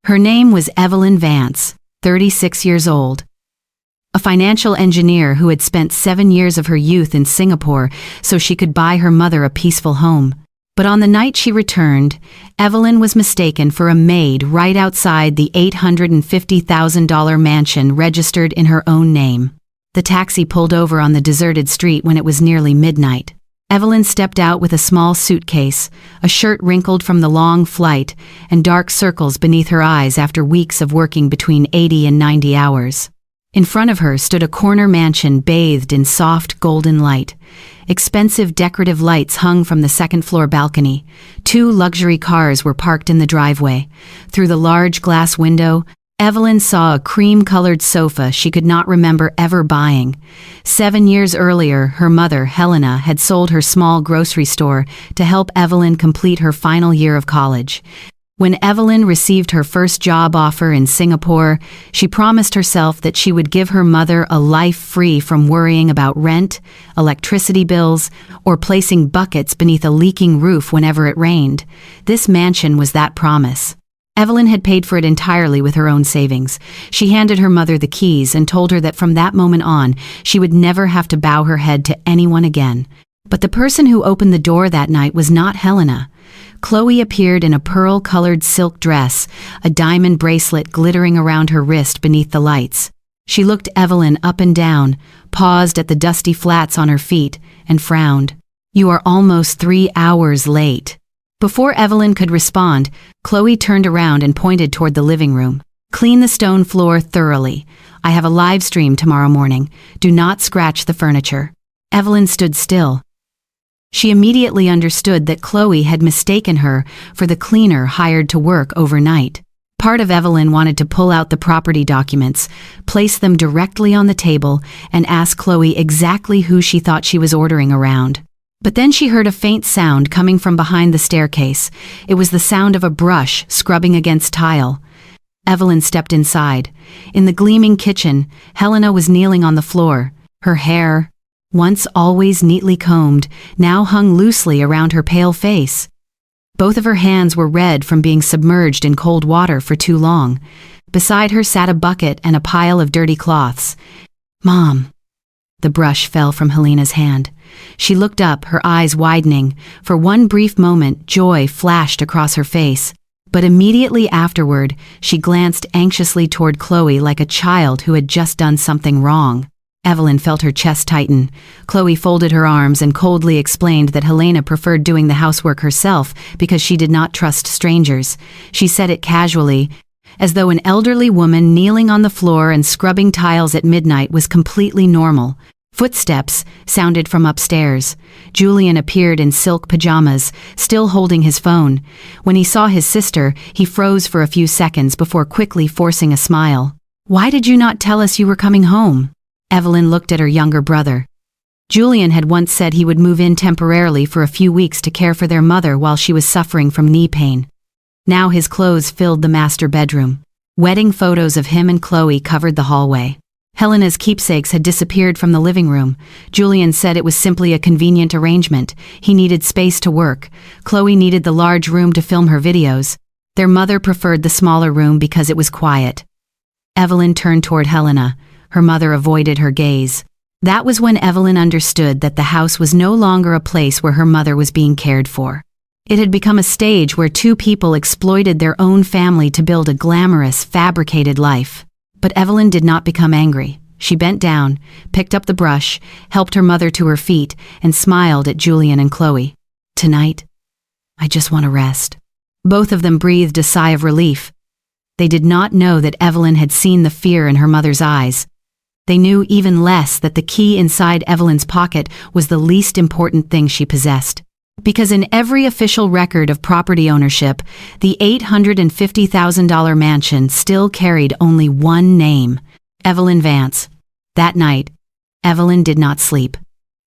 Her name was Evelyn Vance, 36 years old. A financial engineer who had spent 7 years of her youth in Singapore so she could buy her mother a peaceful home. But on the night she returned, Evelyn was mistaken for a maid right outside the $850,000 mansion registered in her own name. The taxi pulled over on the deserted street when it was nearly midnight. Evelyn stepped out with a small suitcase, a shirt wrinkled from the long flight, and dark circles beneath her eyes after weeks of working between 80 and 90 hours. In front of her stood a corner mansion bathed in soft golden light. Expensive decorative lights hung from the second-floor balcony. 2 luxury cars were parked in the driveway. Through the large glass window, Evelyn saw a cream-colored sofa she could not remember ever buying. 7 years earlier, her mother, Helena, had sold her small grocery store to help Evelyn complete her final year of college. When Evelyn received her first job offer in Singapore, she promised herself that she would give her mother a life free from worrying about rent, electricity bills, or placing buckets beneath a leaking roof whenever it rained. This mansion was that promise. Evelyn had paid for it entirely with her own savings. She handed her mother the keys and told her that from that moment on, she would never have to bow her head to anyone again. But the person who opened the door that night was not Helena. Chloe appeared in a pearl-colored silk dress, a diamond bracelet glittering around her wrist beneath the lights. She looked Evelyn up and down, paused at the dusty flats on her feet, and frowned. "You are almost 3 hours late." Before Evelyn could respond, Chloe turned around and pointed toward the living room. "Clean the stone floor thoroughly. I have a live stream tomorrow morning. Do not scratch the furniture." Evelyn stood still. She immediately understood that Chloe had mistaken her for the cleaner hired to work overnight. Part of Evelyn wanted to pull out the property documents, place them directly on the table, and ask Chloe exactly who she thought she was ordering around. But then she heard a faint sound coming from behind the staircase. It was the sound of a brush scrubbing against tile. Evelyn stepped inside. In the gleaming kitchen, Helena was kneeling on the floor. Her hair, once always neatly combed, now hung loosely around her pale face. Both of her hands were red from being submerged in cold water for too long. Beside her sat a bucket and a pile of dirty cloths. "Mom." The brush fell from Helena's hand. She looked up, her eyes widening. For one brief moment, joy flashed across her face. But immediately afterward, she glanced anxiously toward Chloe like a child who had just done something wrong. Evelyn felt her chest tighten. Chloe folded her arms and coldly explained that Helena preferred doing the housework herself because she did not trust strangers. She said it casually, as though an elderly woman kneeling on the floor and scrubbing tiles at midnight was completely normal. Footsteps sounded from upstairs. Julian appeared in silk pajamas, still holding his phone. When he saw his sister, he froze for a few seconds before quickly forcing a smile. "Why did you not tell us you were coming home?" Evelyn looked at her younger brother. Julian had once said he would move in temporarily for a few weeks to care for their mother while she was suffering from knee pain. Now his clothes filled the master bedroom. Wedding photos of him and Chloe covered the hallway. Helena's keepsakes had disappeared from the living room. Julian said it was simply a convenient arrangement. He needed space to work. Chloe needed the large room to film her videos. Their mother preferred the smaller room because it was quiet. Evelyn turned toward Helena. Her mother avoided her gaze. That was when Evelyn understood that the house was no longer a place where her mother was being cared for. It had become a stage where 2 people exploited their own family to build a glamorous, fabricated life. But Evelyn did not become angry. She bent down, picked up the brush, helped her mother to her feet, and smiled at Julian and Chloe. "Tonight, I just want to rest." Both of them breathed a sigh of relief. They did not know that Evelyn had seen the fear in her mother's eyes. They knew even less that the key inside Evelyn's pocket was the least important thing she possessed. Because in every official record of property ownership, the $850,000 mansion still carried only one name, Evelyn Vance. That night, Evelyn did not sleep.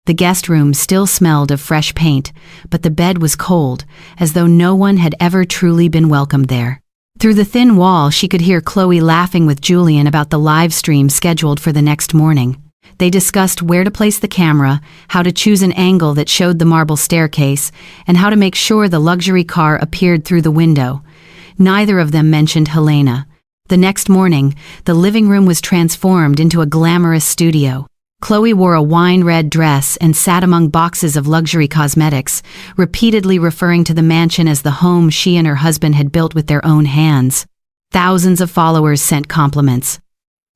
The guest room still smelled of fresh paint, but the bed was cold, as though no one had ever truly been welcomed there. Through the thin wall, she could hear Chloe laughing with Julian about the live stream scheduled for the next morning. They discussed where to place the camera, how to choose an angle that showed the marble staircase, and how to make sure the luxury car appeared through the window. Neither of them mentioned Helena. The next morning, the living room was transformed into a glamorous studio. Chloe wore a wine-red dress and sat among boxes of luxury cosmetics, repeatedly referring to the mansion as the home she and her husband had built with their own hands. Thousands of followers sent compliments.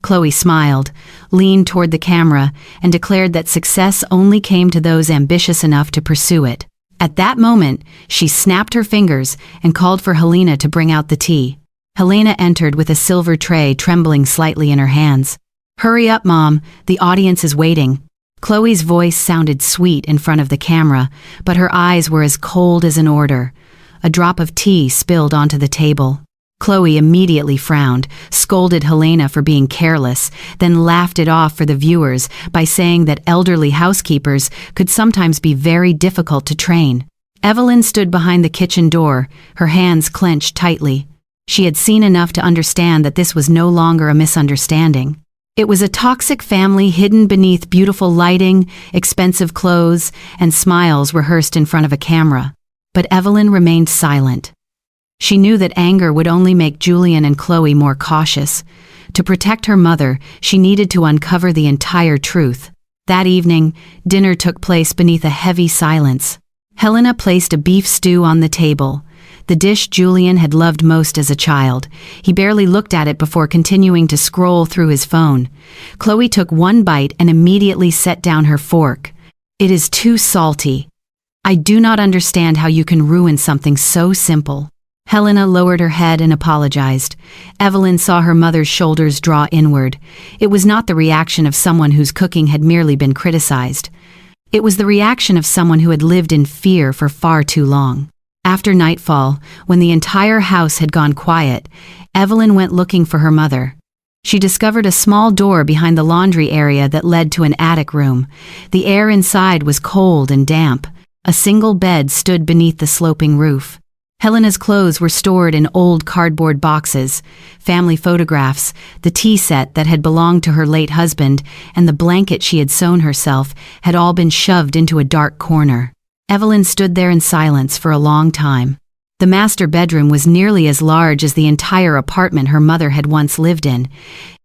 Chloe smiled, leaned toward the camera, and declared that success only came to those ambitious enough to pursue it. At that moment, she snapped her fingers and called for Helena to bring out the tea. Helena entered with a silver tray trembling slightly in her hands. "Hurry up, Mom, the audience is waiting." Chloe's voice sounded sweet in front of the camera, but her eyes were as cold as an order. A drop of tea spilled onto the table. Chloe immediately frowned, scolded Helena for being careless, then laughed it off for the viewers by saying that elderly housekeepers could sometimes be very difficult to train. Evelyn stood behind the kitchen door, her hands clenched tightly. She had seen enough to understand that this was no longer a misunderstanding. It was a toxic family hidden beneath beautiful lighting, expensive clothes, and smiles rehearsed in front of a camera. But Evelyn remained silent. She knew that anger would only make Julian and Chloe more cautious. To protect her mother, she needed to uncover the entire truth. That evening, dinner took place beneath a heavy silence. Helena placed a beef stew on the table, the dish Julian had loved most as a child. He barely looked at it before continuing to scroll through his phone. Chloe took one bite and immediately set down her fork. "It is too salty. I do not understand how you can ruin something so simple." Helena lowered her head and apologized. Evelyn saw her mother's shoulders draw inward. It was not the reaction of someone whose cooking had merely been criticized. It was the reaction of someone who had lived in fear for far too long. After nightfall, when the entire house had gone quiet, Evelyn went looking for her mother. She discovered a small door behind the laundry area that led to an attic room. The air inside was cold and damp. A single bed stood beneath the sloping roof. Helena's clothes were stored in old cardboard boxes, family photographs, the tea set that had belonged to her late husband, and the blanket she had sewn herself had all been shoved into a dark corner. Evelyn stood there in silence for a long time. The master bedroom was nearly as large as the entire apartment her mother had once lived in,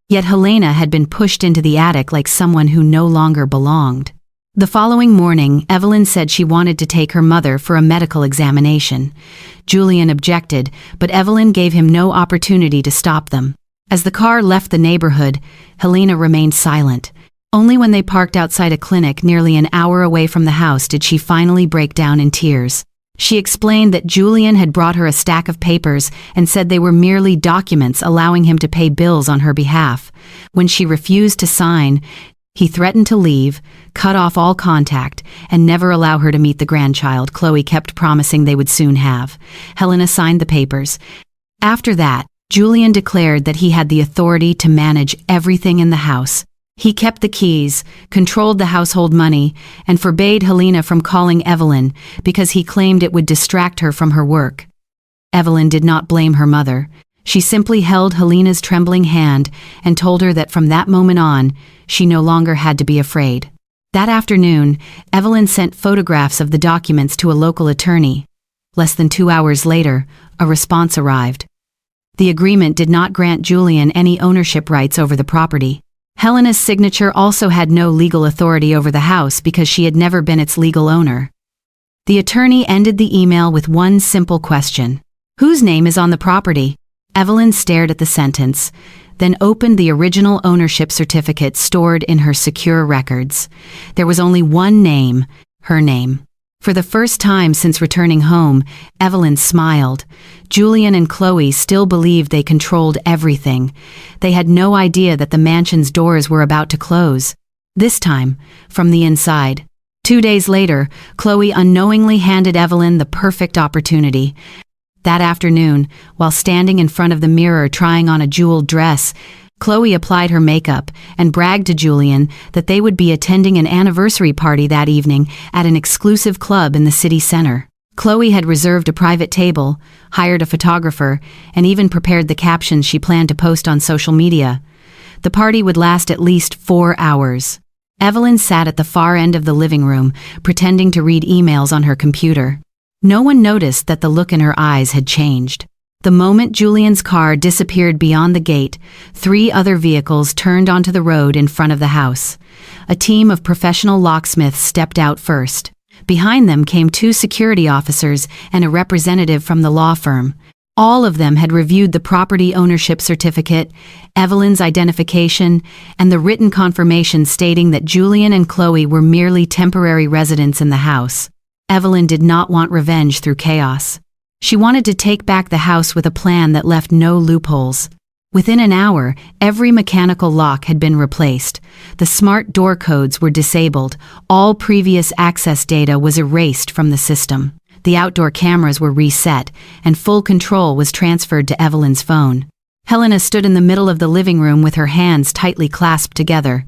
yet Helena had been pushed into the attic like someone who no longer belonged. The following morning, Evelyn said she wanted to take her mother for a medical examination. Julian objected, but Evelyn gave him no opportunity to stop them. As the car left the neighborhood, Helena remained silent. Only when they parked outside a clinic nearly an hour away from the house did she finally break down in tears. She explained that Julian had brought her a stack of papers and said they were merely documents allowing him to pay bills on her behalf. When she refused to sign, he threatened to leave, cut off all contact, and never allow her to meet the grandchild Chloe kept promising they would soon have. Helena signed the papers. After that, Julian declared that he had the authority to manage everything in the house. He kept the keys, controlled the household money, and forbade Helena from calling Evelyn because he claimed it would distract her from her work. Evelyn did not blame her mother. She simply held Helena's trembling hand and told her that from that moment on, she no longer had to be afraid. That afternoon, Evelyn sent photographs of the documents to a local attorney. Less than 2 hours later, a response arrived. The agreement did not grant Julian any ownership rights over the property. Helena's signature also had no legal authority over the house because she had never been its legal owner. The attorney ended the email with one simple question. "Whose name is on the property?" Evelyn stared at the sentence, then opened the original ownership certificate stored in her secure records. There was only one name, her name. For the first time since returning home, Evelyn smiled. Julian and Chloe still believed they controlled everything. They had no idea that the mansion's doors were about to close. This time, from the inside. 2 days later, Chloe unknowingly handed Evelyn the perfect opportunity. That afternoon, while standing in front of the mirror trying on a jeweled dress, Chloe applied her makeup and bragged to Julian that they would be attending an anniversary party that evening at an exclusive club in the city center. Chloe had reserved a private table, hired a photographer, and even prepared the captions she planned to post on social media. The party would last at least 4 hours. Evelyn sat at the far end of the living room, pretending to read emails on her computer. No one noticed that the look in her eyes had changed. The moment Julian's car disappeared beyond the gate, 3 other vehicles turned onto the road in front of the house. A team of professional locksmiths stepped out first. Behind them came 2 security officers and a representative from the law firm. All of them had reviewed the property ownership certificate, Evelyn's identification, and the written confirmation stating that Julian and Chloe were merely temporary residents in the house. Evelyn did not want revenge through chaos. She wanted to take back the house with a plan that left no loopholes. Within an hour, every mechanical lock had been replaced. The smart door codes were disabled. All previous access data was erased from the system. The outdoor cameras were reset, and full control was transferred to Evelyn's phone. Helena stood in the middle of the living room with her hands tightly clasped together.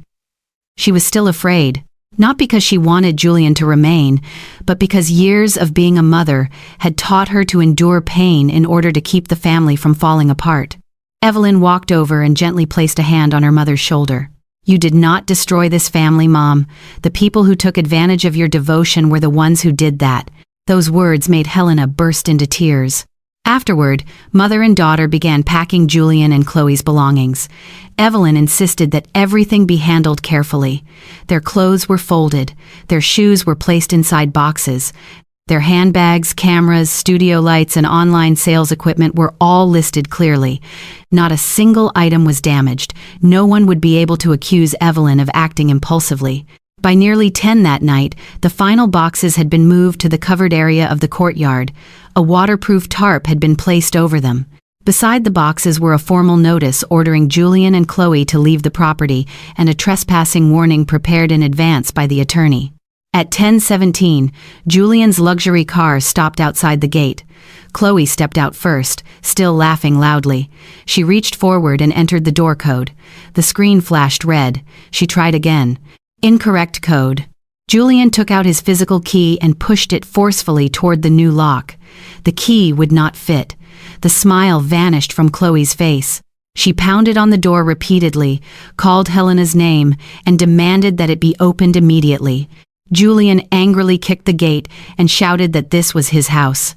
She was still afraid. Not because she wanted Julian to remain, but because years of being a mother had taught her to endure pain in order to keep the family from falling apart. Evelyn walked over and gently placed a hand on her mother's shoulder. "You did not destroy this family, Mom. The people who took advantage of your devotion were the ones who did that." Those words made Helena burst into tears. Afterward, mother and daughter began packing Julian and Chloe's belongings. Evelyn insisted that everything be handled carefully. Their clothes were folded, their shoes were placed inside boxes, their handbags, cameras, studio lights, and online sales equipment were all listed clearly. Not a single item was damaged. No one would be able to accuse Evelyn of acting impulsively. By nearly 10 that night, the final boxes had been moved to the covered area of the courtyard. A waterproof tarp had been placed over them. Beside the boxes were a formal notice ordering Julian and Chloe to leave the property and a trespassing warning prepared in advance by the attorney. At 10:17, Julian's luxury car stopped outside the gate. Chloe stepped out first, still laughing loudly. She reached forward and entered the door code. The screen flashed red. She tried again. Incorrect code. Julian took out his physical key and pushed it forcefully toward the new lock. The key would not fit. The smile vanished from Chloe's face. She pounded on the door repeatedly, called Helena's name, and demanded that it be opened immediately. Julian angrily kicked the gate and shouted that this was his house.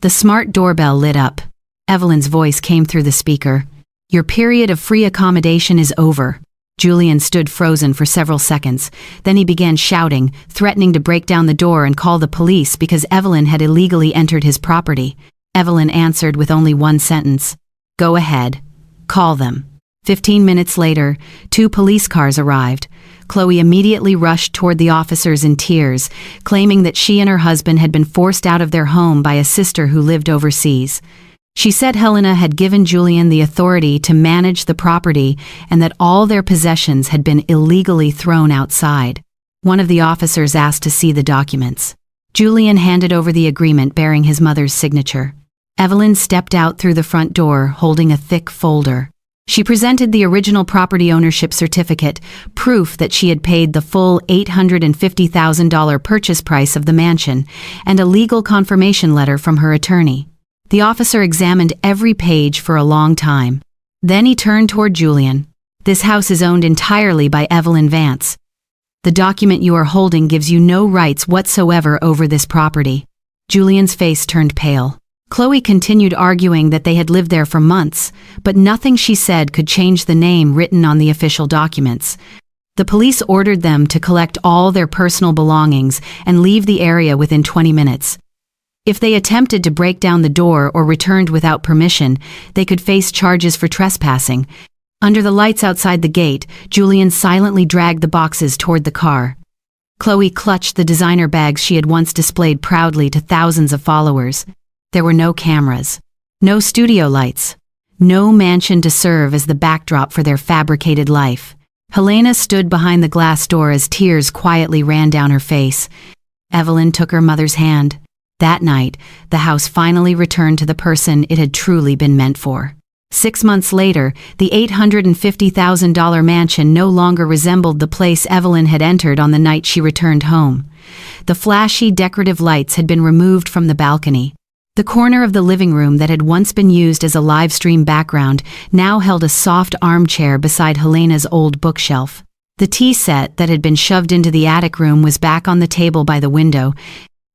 The smart doorbell lit up. Evelyn's voice came through the speaker. "Your period of free accommodation is over." Julian stood frozen for several seconds. Then he began shouting, threatening to break down the door and call the police because Evelyn had illegally entered his property. Evelyn answered with only one sentence. "Go ahead. Call them." 15 minutes later, 2 police cars arrived. Chloe immediately rushed toward the officers in tears, claiming that she and her husband had been forced out of their home by a sister who lived overseas. She said Helena had given Julian the authority to manage the property and that all their possessions had been illegally thrown outside. One of the officers asked to see the documents. Julian handed over the agreement bearing his mother's signature. Evelyn stepped out through the front door, holding a thick folder. She presented the original property ownership certificate, proof that she had paid the full $850,000 purchase price of the mansion, and a legal confirmation letter from her attorney. The officer examined every page for a long time. Then he turned toward Julian. "This house is owned entirely by Evelyn Vance. The document you are holding gives you no rights whatsoever over this property." Julian's face turned pale. Chloe continued arguing that they had lived there for months, but nothing she said could change the name written on the official documents. The police ordered them to collect all their personal belongings and leave the area within 20 minutes. If they attempted to break down the door or returned without permission, they could face charges for trespassing. Under the lights outside the gate, Julian silently dragged the boxes toward the car. Chloe clutched the designer bags she had once displayed proudly to thousands of followers. There were no cameras, no studio lights, no mansion to serve as the backdrop for their fabricated life. Helena stood behind the glass door as tears quietly ran down her face. Evelyn took her mother's hand. That night, the house finally returned to the person it had truly been meant for. 6 months later, the $850,000 mansion no longer resembled the place Evelyn had entered on the night she returned home. The flashy decorative lights had been removed from the balcony. The corner of the living room that had once been used as a live stream background now held a soft armchair beside Helena's old bookshelf. The tea set that had been shoved into the attic room was back on the table by the window,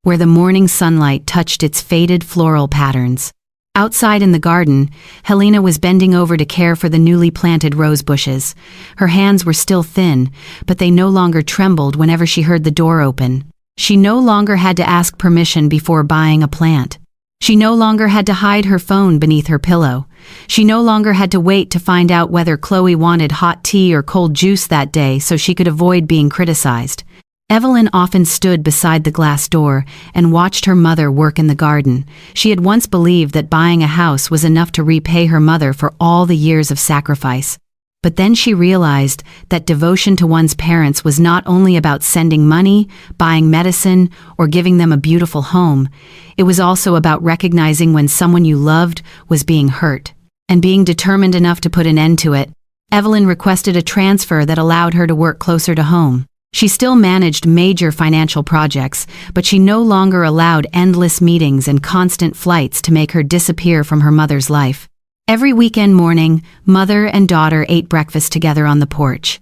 where the morning sunlight touched its faded floral patterns. Outside in the garden, Helena was bending over to care for the newly planted rose bushes. Her hands were still thin, but they no longer trembled whenever she heard the door open. She no longer had to ask permission before buying a plant. She no longer had to hide her phone beneath her pillow. She no longer had to wait to find out whether Chloe wanted hot tea or cold juice that day so she could avoid being criticized. Evelyn often stood beside the glass door and watched her mother work in the garden. She had once believed that buying a house was enough to repay her mother for all the years of sacrifice. But then she realized that devotion to one's parents was not only about sending money, buying medicine, or giving them a beautiful home. It was also about recognizing when someone you loved was being hurt, and being determined enough to put an end to it. Evelyn requested a transfer that allowed her to work closer to home. She still managed major financial projects, but she no longer allowed endless meetings and constant flights to make her disappear from her mother's life. Every weekend morning, mother and daughter ate breakfast together on the porch.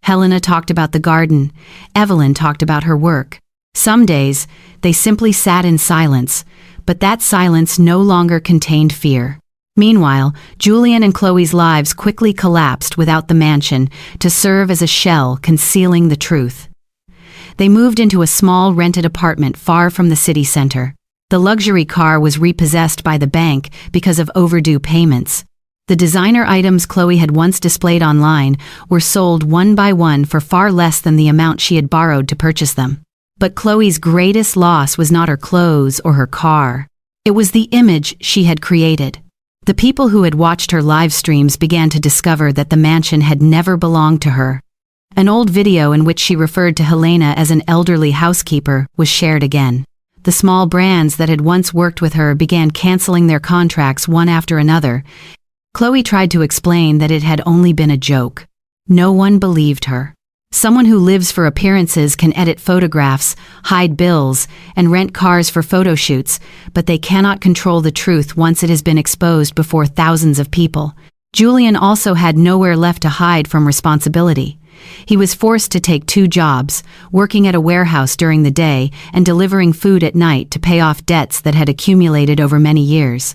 Helena talked about the garden. Evelyn talked about her work. Some days, they simply sat in silence, but that silence no longer contained fear. Meanwhile, Julian and Chloe's lives quickly collapsed without the mansion to serve as a shell concealing the truth. They moved into a small rented apartment far from the city center. The luxury car was repossessed by the bank because of overdue payments. The designer items Chloe had once displayed online were sold one by one for far less than the amount she had borrowed to purchase them. But Chloe's greatest loss was not her clothes or her car. It was the image she had created. The people who had watched her live streams began to discover that the mansion had never belonged to her. An old video in which she referred to Helena as an elderly housekeeper was shared again. The small brands that had once worked with her began canceling their contracts one after another. Chloe tried to explain that it had only been a joke. No one believed her. Someone who lives for appearances can edit photographs, hide bills, and rent cars for photo shoots, but they cannot control the truth once it has been exposed before thousands of people. Julian also had nowhere left to hide from responsibility. He was forced to take 2 jobs, working at a warehouse during the day and delivering food at night to pay off debts that had accumulated over many years.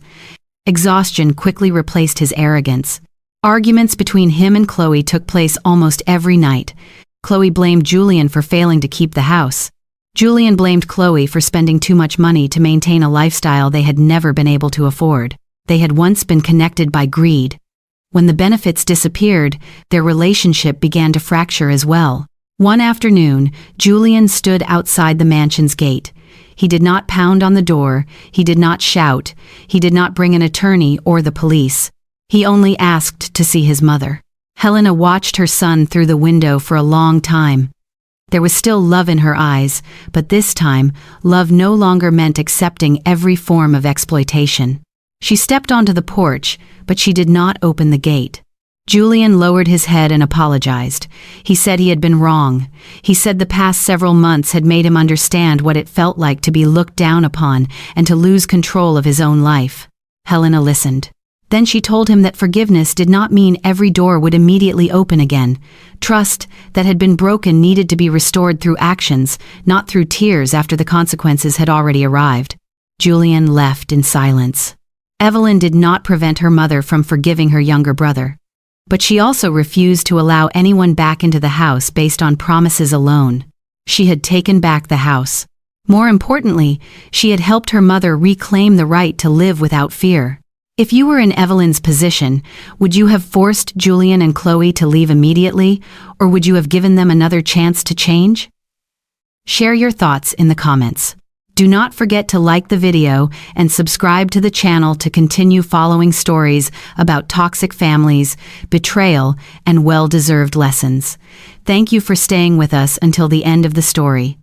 Exhaustion quickly replaced his arrogance. Arguments between him and Chloe took place almost every night. Chloe blamed Julian for failing to keep the house. Julian blamed Chloe for spending too much money to maintain a lifestyle they had never been able to afford. They had once been connected by greed. When the benefits disappeared, their relationship began to fracture as well. One afternoon, Julian stood outside the mansion's gate. He did not pound on the door, he did not shout, he did not bring an attorney or the police. He only asked to see his mother. Helena watched her son through the window for a long time. There was still love in her eyes, but this time, love no longer meant accepting every form of exploitation. She stepped onto the porch, but she did not open the gate. Julian lowered his head and apologized. He said he had been wrong. He said the past several months had made him understand what it felt like to be looked down upon and to lose control of his own life. Helena listened. Then she told him that forgiveness did not mean every door would immediately open again. Trust that had been broken needed to be restored through actions, not through tears after the consequences had already arrived. Julian left in silence. Evelyn did not prevent her mother from forgiving her younger brother. But she also refused to allow anyone back into the house based on promises alone. She had taken back the house. More importantly, she had helped her mother reclaim the right to live without fear. If you were in Evelyn's position, would you have forced Julian and Chloe to leave immediately, or would you have given them another chance to change? Share your thoughts in the comments. Do not forget to like the video and subscribe to the channel to continue following stories about toxic families, betrayal, and well-deserved lessons. Thank you for staying with us until the end of the story.